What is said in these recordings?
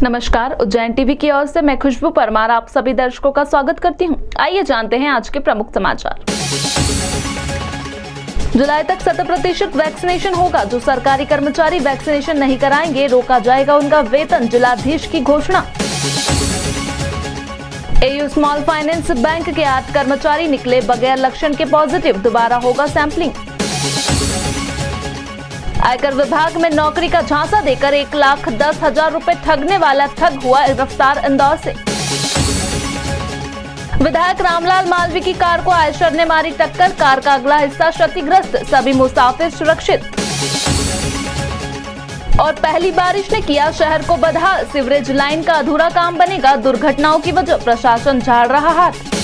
नमस्कार, उज्जैन टीवी की ओर से मैं खुशबू परमार आप सभी दर्शकों का स्वागत करती हूं। आइए जानते हैं आज के प्रमुख समाचार। जुलाई तक 100% वैक्सीनेशन होगा। जो सरकारी कर्मचारी वैक्सीनेशन नहीं कराएंगे रोका जाएगा उनका वेतन, जिलाधीश की घोषणा। एयू स्मॉल फाइनेंस बैंक के 8 कर्मचारी निकले बगैर लक्षण के पॉजिटिव, दोबारा होगा सैंपलिंग। आयकर विभाग में नौकरी का झांसा देकर 1,10,000 रुपए ठगने वाला ठग हुआ गिरफ्तार इंदौर से। विधायक रामलाल मालवी की कार को आयशर ने मारी टक्कर, कार का अगला हिस्सा क्षतिग्रस्त, सभी मुसाफिर सुरक्षित। और पहली बारिश ने किया शहर को बदहाल, सीवरेज लाइन का अधूरा काम बनेगा, दुर्घटनाओं की वजह प्रशासन झाड़ रहा हाथ।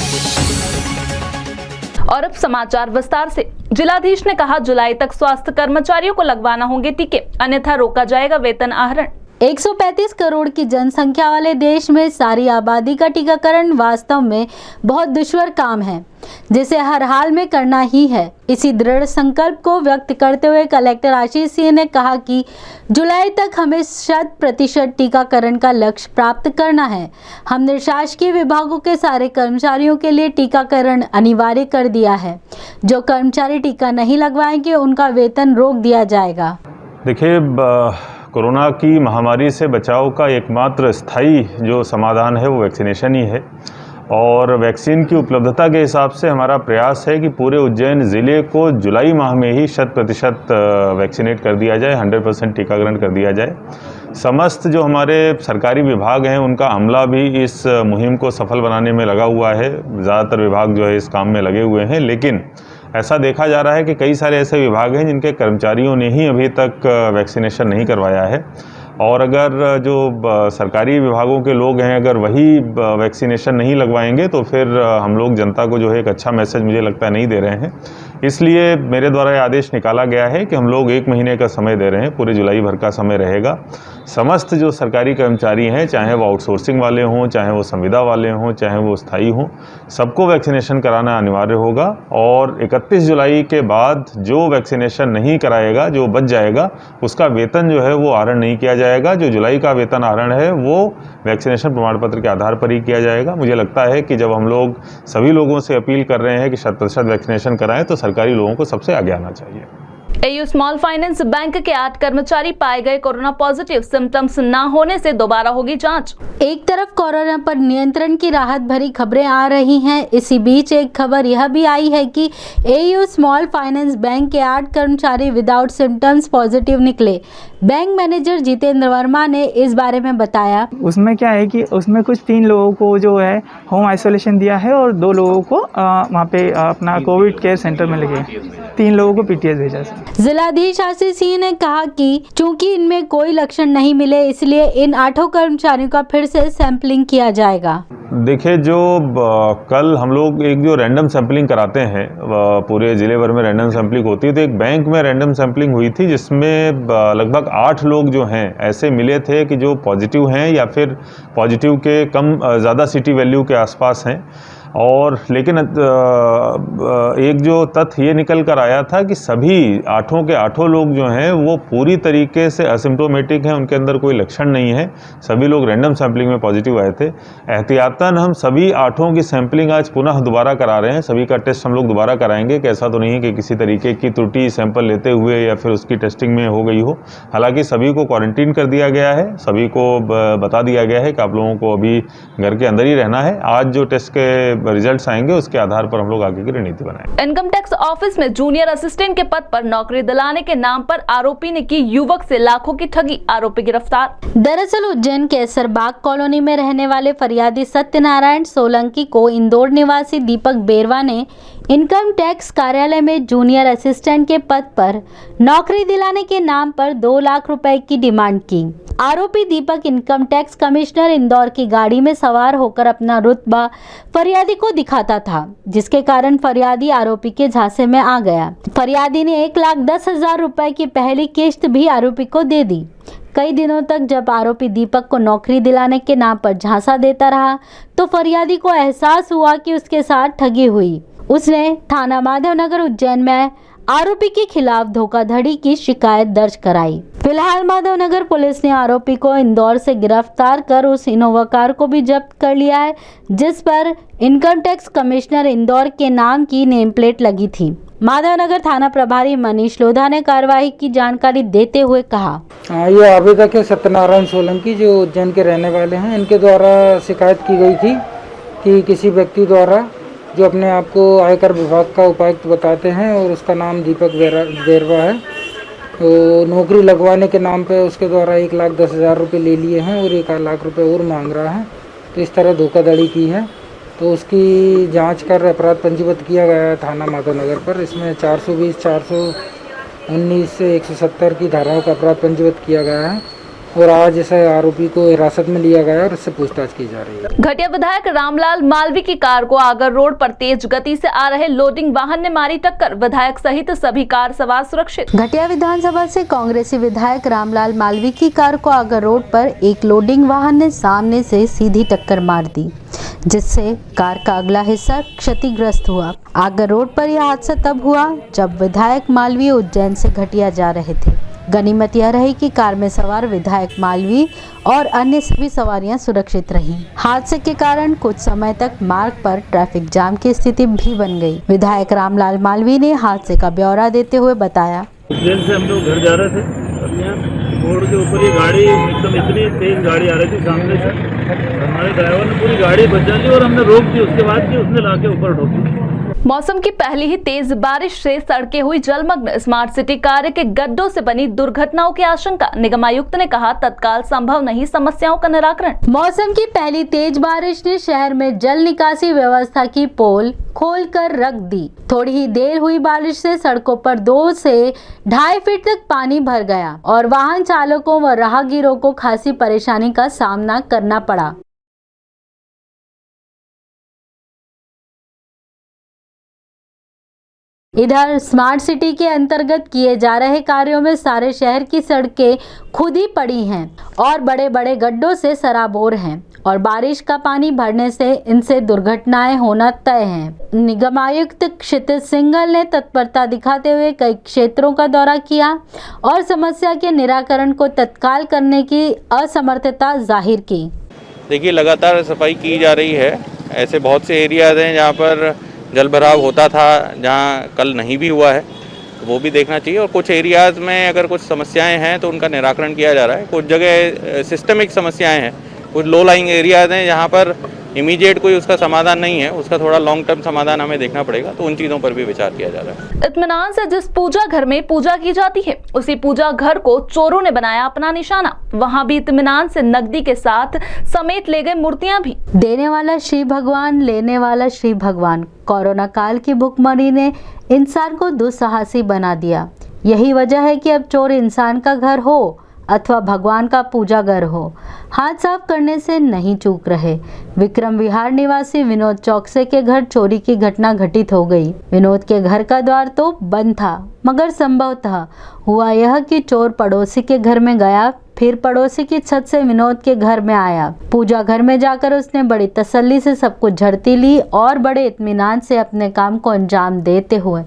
और अब समाचार विस्तार से। जिलाधीश ने कहा, जुलाई तक स्वास्थ्य कर्मचारियों को लगवाना होंगे टीके, अन्यथा रोका जाएगा वेतन आहरण। 135 करोड़ की जनसंख्या वाले देश में सारी आबादी का टीकाकरण वास्तव में बहुत दुश्वार काम है, जिसे हर हाल में करना ही है। इसी दृढ़ संकल्प को व्यक्त करते हुए कलेक्टर आशीष सिंह ने कहा कि जुलाई तक हमें 100% टीकाकरण का लक्ष्य प्राप्त करना है। हमने शासकीय विभागों के सारे कर्मचारियों के लिए टीकाकरण अनिवार्य कर दिया है। जो कर्मचारी टीका नहीं लगवाएंगे उनका वेतन रोक दिया जाएगा। देखिए, कोरोना की महामारी से बचाव का एकमात्र स्थायी जो समाधान है वो वैक्सीनेशन ही है। और वैक्सीन की उपलब्धता के हिसाब से हमारा प्रयास है कि पूरे उज्जैन ज़िले को जुलाई माह में ही 100% वैक्सीनेट कर दिया जाए, 100% टीकाकरण कर दिया जाए। समस्त जो हमारे सरकारी विभाग हैं उनका अमला भी इस मुहिम को सफल बनाने में लगा हुआ है। ज़्यादातर विभाग जो है इस काम में लगे हुए हैं, लेकिन ऐसा देखा जा रहा है कि कई सारे ऐसे विभाग हैं जिनके कर्मचारियों ने ही अभी तक वैक्सीनेशन नहीं करवाया है। और अगर जो सरकारी विभागों के लोग हैं अगर वही वैक्सीनेशन नहीं लगवाएंगे तो फिर हम लोग जनता को जो है एक अच्छा मैसेज मुझे लगता है नहीं दे रहे हैं। इसलिए मेरे द्वारा ये आदेश निकाला गया है कि हम लोग 1 महीने का समय दे रहे हैं, पूरे जुलाई भर का समय रहेगा। समस्त जो सरकारी कर्मचारी हैं, चाहे वो आउटसोर्सिंग वाले हों, चाहे वो संविदा वाले हों, चाहे वो स्थायी हों, सबको वैक्सीनेशन कराना अनिवार्य होगा। और 31 जुलाई के बाद जो वैक्सीनेशन नहीं कराएगा, जो बच जाएगा, उसका वेतन जो है वो आहरण नहीं किया जाएगा। जो जुलाई का वेतन आहरण है वो वैक्सीनेशन प्रमाण पत्र के आधार पर ही किया जाएगा। मुझे लगता है कि जब हम लोग सभी लोगों से अपील कर रहे हैं कि 100% वैक्सीनेशन कराएं तो सरकारी लोगों को सबसे आगे आना चाहिए। एयू स्मॉल फाइनेंस बैंक के 8 कर्मचारी पाए गए कोरोना पॉजिटिव, सिम्टम्स न होने से दोबारा होगी जांच। एक तरफ कोरोना पर नियंत्रण की राहत भरी खबरें आ रही हैं, इसी बीच एक खबर यह भी आई है कि एयू स्मॉल फाइनेंस बैंक के 8 कर्मचारी विदाउट सिम्टम्स पॉजिटिव निकले। बैंक मैनेजर जितेंद्र वर्मा ने इस बारे में बताया। उसमें क्या है कि उसमें कुछ 3 लोगों को जो है होम आइसोलेशन दिया है और 2 लोगों को वहाँ पे अपना कोविड केयर सेंटर में लगे, 3 लोगों को पीटीएस भेजा। जिलाधीश आशीष सिंह ने कहा कि चूंकि इनमें कोई लक्षण नहीं मिले इसलिए इन 8 कर्मचारियों का फिर से सैंपलिंग किया जाएगा। देखिए, जो कल हम लोग एक जो रैंडम सैंपलिंग कराते हैं, पूरे ज़िले भर में रैंडम सैंपलिंग होती है, तो एक बैंक में रैंडम सैंपलिंग हुई थी जिसमें लगभग 8 लोग जो हैं ऐसे मिले थे कि जो पॉजिटिव हैं या फिर पॉजिटिव के कम ज़्यादा सिटी वैल्यू के आसपास हैं। और लेकिन एक जो तथ्य ये निकल कर आया था कि सभी 8 के 8 लोग जो हैं वो पूरी तरीके से असिम्प्टोमेटिक हैं, उनके अंदर कोई लक्षण नहीं है। सभी लोग रैंडम सैंपलिंग में पॉजिटिव आए थे। एहतियातन हम सभी 8 की सैंपलिंग आज पुनः दोबारा करा रहे हैं। सभी का टेस्ट हम लोग दोबारा कराएंगे कि ऐसा तो नहीं है कि किसी तरीके की त्रुटि सैंपल लेते हुए या फिर उसकी टेस्टिंग में हो गई हो। हालांकि सभी को क्वारंटीन कर दिया गया है, सभी को बता दिया गया है कि आप लोगों को अभी घर के अंदर ही रहना है। आज जो टेस्ट के रिजल्ट्स आएंगे उसके आधार पर हम लोग आगे की रणनीति बनाएंगे। इनकम टैक्स ऑफिस में जूनियर असिस्टेंट के पद पर नौकरी दिलाने के नाम पर आरोपी ने की युवक से लाखों की ठगी, आरोपी गिरफ्तार। दरअसल उज्जैन के केसरबाग कॉलोनी में रहने वाले फरियादी सत्यनारायण सोलंकी को इंदौर निवासी दीपक बेरवा ने इनकम टैक्स कार्यालय में जूनियर असिस्टेंट के पद पर नौकरी दिलाने के नाम पर 2 लाख रुपए की डिमांड की। आरोपी दीपक इनकम टैक्स कमिश्नर इंदौर की गाड़ी में सवार होकर अपना रुतबा फरियादी को दिखाता था, जिसके कारण फरियादी आरोपी के झांसे में आ गया। फरियादी ने 1,10,000 रुपए की पहली किश्त भी आरोपी को दे दी। कई दिनों तक जब आरोपी दीपक को नौकरी दिलाने के नाम पर झांसा देता रहा तो फरियादी को एहसास हुआ कि उसके साथ ठगी हुई। उसने थाना माधवनगर उज्जैन में आरोपी के खिलाफ धोखाधड़ी की शिकायत दर्ज कराई। फिलहाल माधवनगर पुलिस ने आरोपी को इंदौर से गिरफ्तार कर उस इनोवा कार को भी जब्त कर लिया है, जिस पर इनकम टैक्स कमिश्नर इंदौर के नाम की नेम प्लेट लगी थी। माधवनगर थाना प्रभारी मनीष लोधा ने कार्रवाई की जानकारी देते हुए कहा, ये आवेदक है सत्यनारायण सोलंकी, जो उज्जैन के रहने वाले हैं। इनके द्वारा शिकायत की गई थी कि किसी व्यक्ति द्वारा, जो अपने आप को आयकर विभाग का उपायुक्त बताते हैं और उसका नाम दीपक बेरवा है, तो नौकरी लगवाने के नाम पे उसके द्वारा 1,10,000 रुपये ले लिए हैं और 1 लाख रुपये और मांग रहा है। तो इस तरह धोखाधड़ी की है, तो उसकी जांच कर अपराध पंजीबद्ध किया गया है थाना माधवनगर पर। इसमें 420, 419 से 170 की धाराओं का अपराध पंजीबद्ध किया गया है और आज इसे आरोपी को हिरासत में लिया गया और इससे पूछताछ की जा रही है। घटिया विधायक रामलाल मालवी की कार को आगर रोड पर तेज गति से आ रहे लोडिंग वाहन ने मारी टक्कर, विधायक सहित सभी कार सवार सुरक्षित। घटिया विधानसभा से कांग्रेसी विधायक रामलाल मालवी की कार को आगर रोड पर एक लोडिंग वाहन ने सामने से सीधी टक्कर मार दी, जिससे कार का अगला हिस्सा क्षतिग्रस्त हुआ। आगर रोड पर यह हादसा तब हुआ जब विधायक मालवी उज्जैन से घटिया जा रहे थे। गनीमत यह रही कि कार में सवार विधायक मालवी और अन्य सभी सवारियां सुरक्षित रहीं। हादसे के कारण कुछ समय तक मार्ग पर ट्रैफिक जाम की स्थिति भी बन गई। विधायक रामलाल मालवी ने हादसे का ब्यौरा देते हुए बताया, उज्जैन से हम लोग घर जा रहे थे, रोड के ऊपर ये गाड़ी एकदम इतनी तेज गाड़ी आ रही थी सामने से, हमारे ड्राइवर ने पूरी गाड़ी बचा ली और हमने रोक दी। उसके बाद भी उसने लाके ऊपर ठोकी। मौसम की पहली ही तेज बारिश से सड़कें हुई जलमग्न, स्मार्ट सिटी कार्य के गड्ढों से बनी दुर्घटनाओं की आशंका, निगम आयुक्त ने कहा तत्काल संभव नहीं समस्याओं का निराकरण। मौसम की पहली तेज बारिश ने शहर में जल निकासी व्यवस्था की पोल खोलकर रख दी। थोड़ी ही देर हुई बारिश से सड़कों पर 2 से 2.5 फीट तक पानी भर गया और वाहन चालकों व राहगीरों को खासी परेशानी का सामना करना पड़ा। इधर स्मार्ट सिटी के अंतर्गत किए जा रहे कार्यों में सारे शहर की सड़कें खुद ही पड़ी हैं और बड़े बड़े गड्ढों से सराबोर हैं और बारिश का पानी भरने से इनसे दुर्घटनाएं होना तय है। निगम आयुक्त क्षितिज सिंघल ने तत्परता दिखाते हुए कई क्षेत्रों का दौरा किया और समस्या के निराकरण को तत्काल करने की असमर्थता जाहिर की। देखिए, लगातार सफाई की जा रही है। ऐसे बहुत से एरियाज हैं जहाँ पर जल भराव होता था, जहाँ कल नहीं भी हुआ है, तो वो भी देखना चाहिए। और कुछ एरियाज़ में अगर कुछ समस्याएं हैं तो उनका निराकरण किया जा रहा है। कुछ जगह सिस्टमिक समस्याएं हैं, कुछ लो लाइंग एरियाज़ हैं जहाँ पर इमीडिएट कोई उसका समाधान नहीं है, उसका थोड़ा लॉन्ग टर्म समाधान हमें देखना पड़ेगा, तो उन चीज़ों पर भी विचार किया जा रहा है। इत्मीनान से जिस पूजा घर में पूजा की जाती है, उसी पूजा घर को चोरों ने बनाया अपना निशाना। वहां भी इत्मीनान से नकदी के साथ समेत ले गए मूर्तियां भी। देने वाला श्री भगवान, लेने वाला श्री भगवान। कोरोना काल की भुखमरी ने इंसान को दुस्साहसी बना दिया। यही वजह है कि अब चोर इंसान का घर हो अथवा भगवान का पूजा घर हो, हाथ साफ करने से नहीं चूक रहे। विक्रम विहार निवासी विनोद चौकसे के घर चोरी की घटना घटित हो गई। विनोद के घर का द्वार तो बंद था, मगर संभवतः हुआ यह कि चोर पड़ोसी के घर में गया, फिर पड़ोसी की छत से विनोद के घर में आया। पूजा घर में जाकर उसने बड़ी तसल्ली से सब कुछ झड़ती ली और बड़े इत्मीनान से अपने काम को अंजाम देते हुए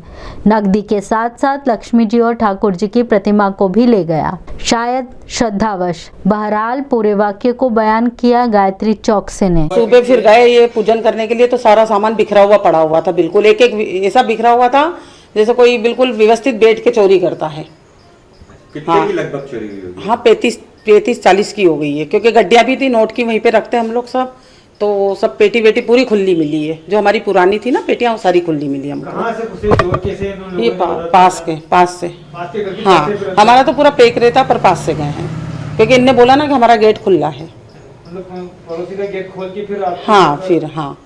नकदी के साथ साथ लक्ष्मी जी और ठाकुर जी की प्रतिमा को भी ले गया, शायद श्रद्धावश। बहरहाल पूरे वाक्य को बयान किया गायत्री चौकसे ने। सुबह फिर गए ये पूजन करने के लिए, तो सारा सामान बिखरा हुआ पड़ा हुआ था, बिल्कुल एक एक ऐसा बिखरा हुआ था जैसे कोई बिल्कुल व्यवस्थित बैठ के चोरी करता है। कितने की लगभग चोरी हुई होगी? हाँ, 35-40 की हो गई है, क्योंकि गड्डियाँ भी थी, नोट की वहीं पे रखते हैं हम लोग सब, तो सब पेटी वेटी पूरी खुली मिली है। जो हमारी पुरानी थी ना पेटियाँ, वो सारी खुली मिली हमको। कहाँ से ये पास से। हाँ, हमारा तो पूरा पेक रहता, पर पास से गए हैं, क्योंकि इनने बोला ना कि हमारा गेट खुला है। पड़ोसी का गेट खोल के फिर हाँ,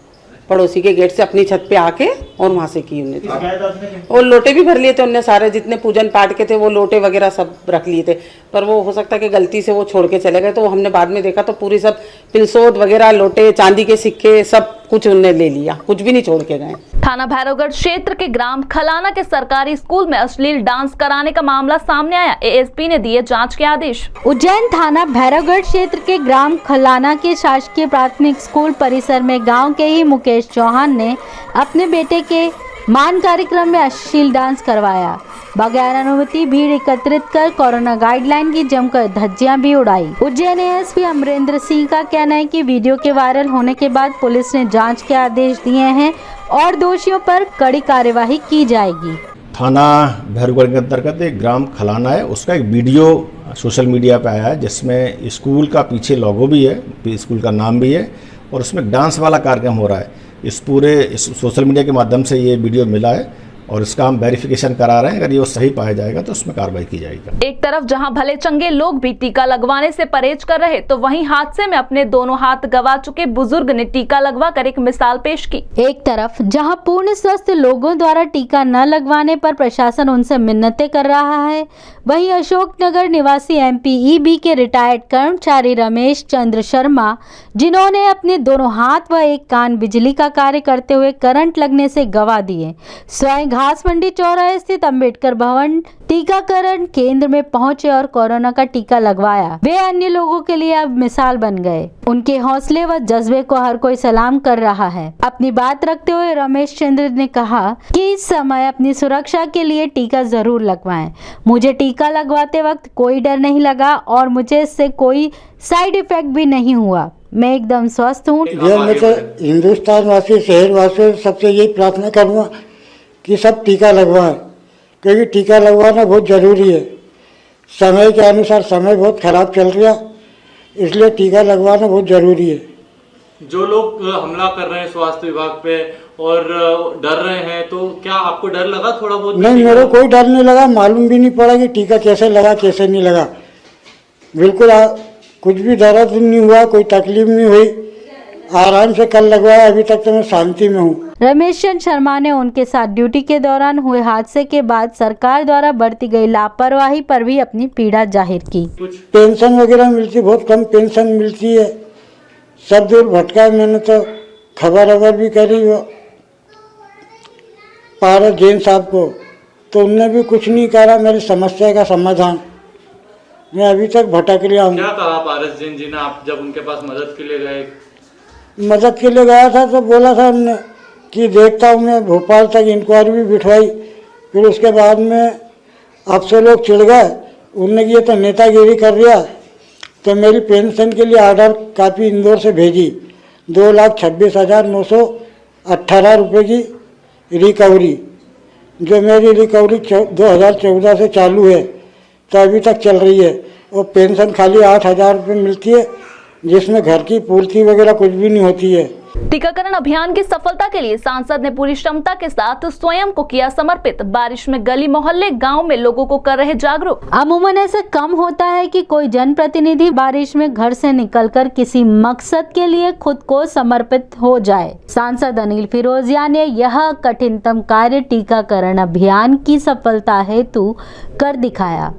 पड़ोसी के गेट से अपनी छत पे आके और वहाँ से की उन्हें। और लोटे भी भर लिए थे उनने, सारे जितने पूजन पाठ के थे वो लोटे वगैरह सब रख लिए थे, पर वो हो सकता है कि गलती से वो छोड़ के चले गए, तो हमने बाद में देखा तो पूरी सब पिलसोद वगैरह, लोटे, चांदी के सिक्के, सब कुछ उनने ले लिया, कुछ भी नहीं छोड़ के गए। थाना भैरवगढ़ क्षेत्र के ग्राम खलाना के सरकारी स्कूल में अश्लील डांस कराने का मामला सामने आया। एएसपी ने दिए जांच के आदेश। उज्जैन थाना भैरवगढ़ क्षेत्र के ग्राम खलाना के शासकीय प्राथमिक स्कूल परिसर में गांव के ही मुकेश चौहान ने अपने बेटे के मान कार्यक्रम में अश्लील डांस करवाया। बगैर अनुमति भीड़ एकत्रित कर कोरोना गाइडलाइन की जमकर धज्जियां भी उड़ाई। उज्जैन एसपी अमरेंद्र सिंह का कहना है कि वीडियो के वायरल होने के बाद पुलिस ने जांच के आदेश दिए हैं और दोषियों पर कड़ी कार्यवाही की जाएगी। थाना भैरवगढ़ के अंतर्गत एक ग्राम खलाना है, उसका एक वीडियो सोशल मीडिया पे आया है जिसमें स्कूल का पीछे लोगो भी है, स्कूल का नाम भी है और उसमें डांस वाला कार्यक्रम हो रहा है। इस सोशल मीडिया के माध्यम से ये वीडियो मिला है और इसका हम वेरिफिकेशन करा रहे हैं। अगर ये सही पाया जाएगा तो उसमें कार्रवाई की जाएगी। एक तरफ जहां भले चंगे लोग भी टीका लगवाने से परहेज कर रहे, तो वहीं हादसे में अपने दोनों हाथ गंवा चुके बुजुर्ग ने टीका लगवा कर एक मिसाल पेश की। एक तरफ जहां पूर्ण स्वस्थ लोगों द्वारा टीका न लगवाने पर प्रशासन उनसे मिन्नतें कर रहा है, वहीं अशोकनगर निवासी MPEB के रिटायर्ड कर्मचारी रमेश चंद्र शर्मा, जिन्होंने अपने दोनों हाथ व एक कान बिजली का कार्य करते हुए करंट लगने से गंवा दिए, स्वयं घास मंडी चौराहे स्थित अंबेडकर भवन टीकाकरण केंद्र में पहुंचे और कोरोना का टीका लगवाया। वे अन्य लोगों के लिए अब मिसाल बन गए। उनके हौसले व जज्बे को हर कोई सलाम कर रहा है। अपनी बात रखते हुए रमेश चंद्र ने कहा कि इस समय अपनी सुरक्षा के लिए टीका जरूर लगवाएं। मुझे टीका लगवाते वक्त कोई डर नहीं लगा और मुझे इससे कोई साइड इफेक्ट भी नहीं हुआ। मैं एकदम स्वस्थ हूँ। मैं तो हिंदुस्तान वासी, शहर वासियों सबसे यही प्रार्थना करूँगा कि सब टीका लगवाएं, क्योंकि टीका लगवाना बहुत ज़रूरी है। समय के अनुसार समय बहुत ख़राब चल रहा, इसलिए टीका लगवाना बहुत ज़रूरी है। जो लोग हमला कर रहे हैं स्वास्थ्य विभाग पे और डर रहे हैं, तो क्या आपको डर लगा थोड़ा बहुत? नहीं, मेरे कोई डर नहीं लगा, मालूम भी नहीं पड़ा कि टीका कैसे लगा कैसे नहीं लगा। बिल्कुल कुछ भी दर्द नहीं हुआ, कोई तकलीफ नहीं हुई, आराम से कल लगवाया। अभी तक तो मैं शांति में हूँ। रमेश चंद्र शर्मा ने उनके साथ ड्यूटी के दौरान हुए हादसे के बाद सरकार द्वारा बरती गई लापरवाही पर भी अपनी पीड़ा जाहिर की। पेंशन वगैरह मिलती, बहुत कम पेंशन मिलती है, सब दूर भटका। मैंने तो खबर भी करी वो पारस जैन साहब को, तो उनने भी कुछ नहीं करा मेरी समस्या का समाधान। मैं अभी तक भटक रहा हूँ। क्या कहा पारस जैन जी ने आप जब उनके पास मदद के लिए गए? मदद के लिए गया था तो बोला था हमने कि देखता हूँ मैं, भोपाल तक इंक्वायरी भी बिठवाई। फिर उसके बाद में आपसे लोग चिढ़ गए, उनने ये तो नेतागिरी कर दिया। तो मेरी पेंशन के लिए ऑर्डर कापी इंदौर से भेजी, 2,26,918 रुपये की रिकवरी, जो मेरी रिकवरी 2014 से चालू है, तो अभी तक चल रही है। और पेंशन खाली 8,000 रुपये मिलती है, जिसमें घर की पूर्ति वगैरह कुछ भी नहीं होती है। टीकाकरण अभियान की सफलता के लिए सांसद ने पूरी क्षमता के साथ स्वयं को किया समर्पित। बारिश में गली मोहल्ले गांव में लोगों को कर रहे जागरूक। अमूमन ऐसा कम होता है कि कोई जनप्रतिनिधि बारिश में घर से निकलकर किसी मकसद के लिए खुद को समर्पित हो जाए। सांसद अनिल फिरोजिया ने यह कठिनतम कार्य टीकाकरण अभियान की सफलता हेतु कर दिखाया।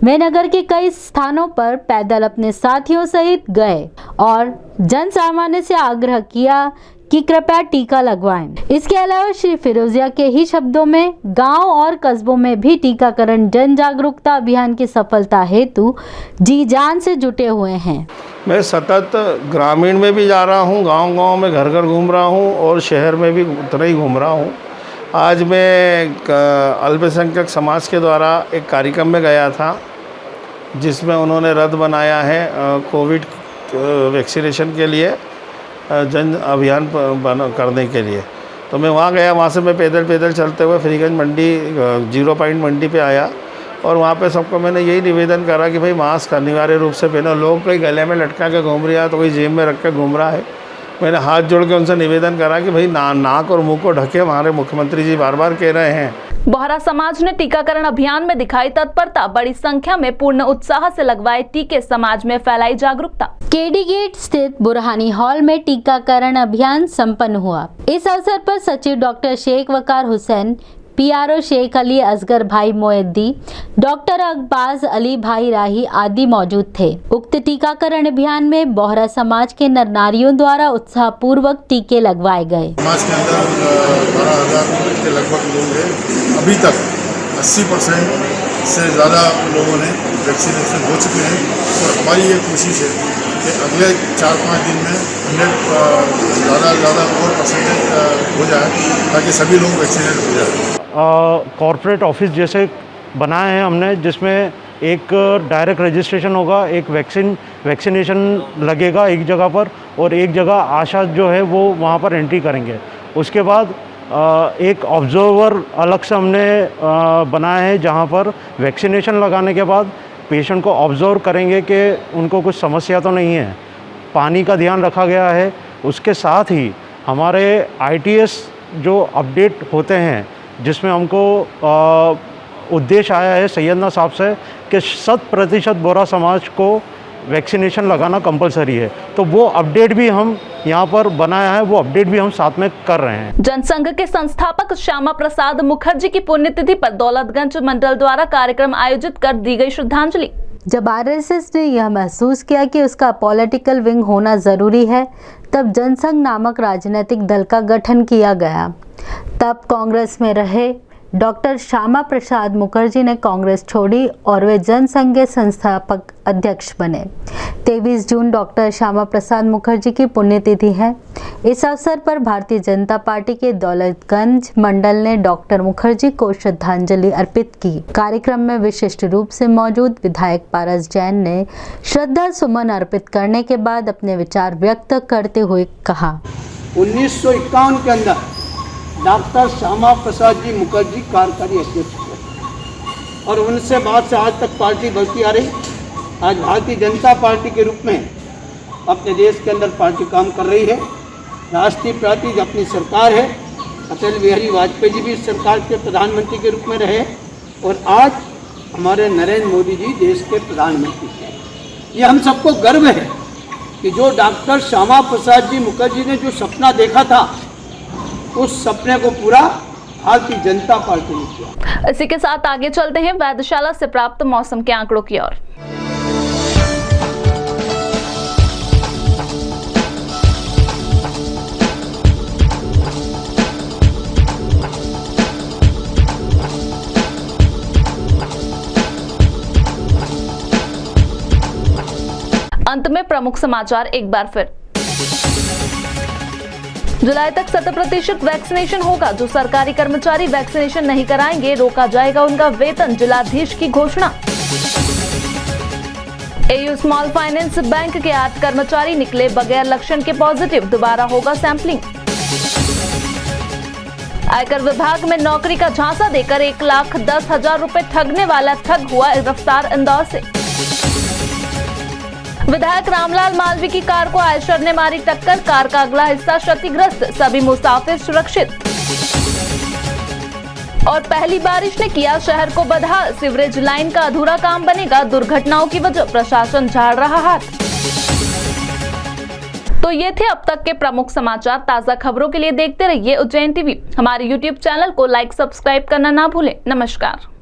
वे नगर के कई स्थानों पर पैदल अपने साथियों सहित गए और जन सामान्य से आग्रह किया कि कृपया टीका लगवाएं। इसके अलावा श्री फिरोजिया के ही शब्दों में गांव और कस्बों में भी टीकाकरण जन जागरूकता अभियान की सफलता हेतु जी जान से जुटे हुए हैं। मैं सतत ग्रामीण में भी जा रहा हूं, गांव-गांव में घर घर घूम रहा हूं और शहर में भी उतना ही घूम रहा हूं। आज मैं अल्पसंख्यक समाज के द्वारा एक कार्यक्रम में गया था, जिसमें उन्होंने रथ बनाया है कोविड वैक्सीनेशन के लिए, जन अभियान करने के लिए। तो मैं वहाँ गया, वहाँ से मैं पैदल चलते हुए फ्रीगंज मंडी 0 पॉइंट मंडी पे आया और वहाँ पे सबको मैंने यही निवेदन करा कि भाई मास्क अनिवार्य रूप से पहनो। लोग कोई गले में लटका के घूम रहा है तो कोई जेब में रख के घूम रहा है। मैंने हाथ जोड़ के उनसे निवेदन करा कि भाई नाक और मुंह को ढके, हमारे मुख्यमंत्री जी बार बार कह रहे हैं। बोहरा समाज ने टीकाकरण अभियान में दिखाई तत्परता, बड़ी संख्या में पूर्ण उत्साह से लगवाए टीके, समाज में फैलाई जागरूकता। केडी गेट स्थित बुरहानी हॉल में टीकाकरण अभियान संपन्न हुआ। इस अवसर पर सचिव डॉक्टर शेख वकार हुसैन, PRO शेख अली असगर भाई मोएद्दी, डॉक्टर अब्बास अली भाई राही आदि मौजूद थे। उक्त टीकाकरण अभियान में बोहरा समाज के नर नारियों द्वारा उत्साह पूर्वक टीके लगवाए गए। समाज के अंदर 12,000 के लगभग लोग हैं। अभी तक 80% से ज़्यादा लोगों ने वैक्सीनेशन हो चुके हैं और हमारी ये कोशिश है कि अगले 4-5 दिन में 100 ज़्यादा से ज़्यादा और परसेंटेज हो जाए ताकि सभी लोग वैक्सीनेट हो जाए। कॉर्पोरेट ऑफिस जैसे बनाए हैं हमने, जिसमें एक डायरेक्ट रजिस्ट्रेशन होगा, एक वैक्सीनेशन लगेगा एक जगह पर, और एक जगह आशा जो है वो वहाँ पर एंट्री करेंगे। उसके बाद एक ऑब्जर्वर अलग से हमने बनाया है, जहाँ पर वैक्सीनेशन लगाने के बाद पेशेंट को ऑब्जर्व करेंगे कि उनको कुछ समस्या तो नहीं है। पानी का ध्यान रखा गया है। उसके साथ ही हमारे ITS जो अपडेट होते हैं, जिसमें हमको उद्देश्य आया है सैयदना साहब से कि 100% बोरा समाज को वैक्सीनेशन लगाना कंपलसरी है, तो वो अपडेट भी हम यहाँ पर बनाया है, वो अपडेट भी हम साथ में कर रहे हैं। जनसंघ के संस्थापक श्यामा प्रसाद मुखर्जी की पुण्यतिथि पर दौलतगंज मंडल द्वारा कार्यक्रम आयोजित कर दी गई श्रद्धांजलि। जब RSS ने यह महसूस किया कि उसका पॉलिटिकल विंग होना ज़रूरी है, तब जनसंघ नामक राजनीतिक दल का गठन किया गया। तब कांग्रेस में रहे डॉक्टर श्यामा प्रसाद मुखर्जी ने कांग्रेस छोड़ी और वे जनसंघ के संस्थापक अध्यक्ष बने। 23 जून डॉक्टर श्यामा प्रसाद मुखर्जी की पुण्यतिथि है। इस अवसर पर भारतीय जनता पार्टी के दौलतगंज मंडल ने डॉक्टर मुखर्जी को श्रद्धांजलि अर्पित की। कार्यक्रम में विशिष्ट रूप से मौजूद विधायक पारस जैन ने श्रद्धा सुमन अर्पित करने के बाद अपने विचार व्यक्त करते हुए कहा, 1951 के अंदर डॉक्टर श्यामा प्रसाद जी मुखर्जी कार्यकारी अध्यक्ष थे और उनसे बाद से आज तक पार्टी बढ़ती आ रही। आज भारतीय जनता पार्टी के रूप में अपने देश के अंदर पार्टी काम कर रही है। राष्ट्रीय पार्टी अपनी सरकार है। अटल बिहारी वाजपेयी जी भी इस सरकार के प्रधानमंत्री के रूप में रहे और आज हमारे नरेंद्र मोदी जी देश के प्रधानमंत्री हैं। ये हम सबको गर्व है कि जो डॉक्टर श्यामा प्रसाद जी मुखर्जी ने जो सपना देखा था, उस सपने को पूरा भारतीय जनता पार्टी ने किया। इसी के साथ आगे चलते हैं वेधशाला से प्राप्त मौसम के आंकड़ों की ओर। अंत में प्रमुख समाचार एक बार फिर। जुलाई तक 100% वैक्सीनेशन होगा। जो सरकारी कर्मचारी वैक्सीनेशन नहीं कराएंगे, रोका जाएगा उनका वेतन, जिलाधीश की घोषणा। AU स्मॉल फाइनेंस बैंक के 8 कर्मचारी निकले बगैर लक्षण के पॉजिटिव, दोबारा होगा सैंपलिंग। आयकर विभाग में नौकरी का झांसा देकर 1,10,000 रुपए ठगने वाला ठग हुआ गिरफ्तार इंदौर से। विधायक रामलाल मालवी की कार को आयशर ने मारी टक्कर, कार का अगला हिस्सा क्षतिग्रस्त, सभी मुसाफिर सुरक्षित। और पहली बारिश ने किया शहर को बदहाल, सीवरेज लाइन का अधूरा काम बनेगा, दुर्घटनाओं की वजह प्रशासन झाड़ रहा हाथ। तो ये थे अब तक के प्रमुख समाचार। ताजा खबरों के लिए देखते रहिए उज्जैन टीवी। हमारे YouTube चैनल को लाइक सब्सक्राइब करना ना भूलें। नमस्कार।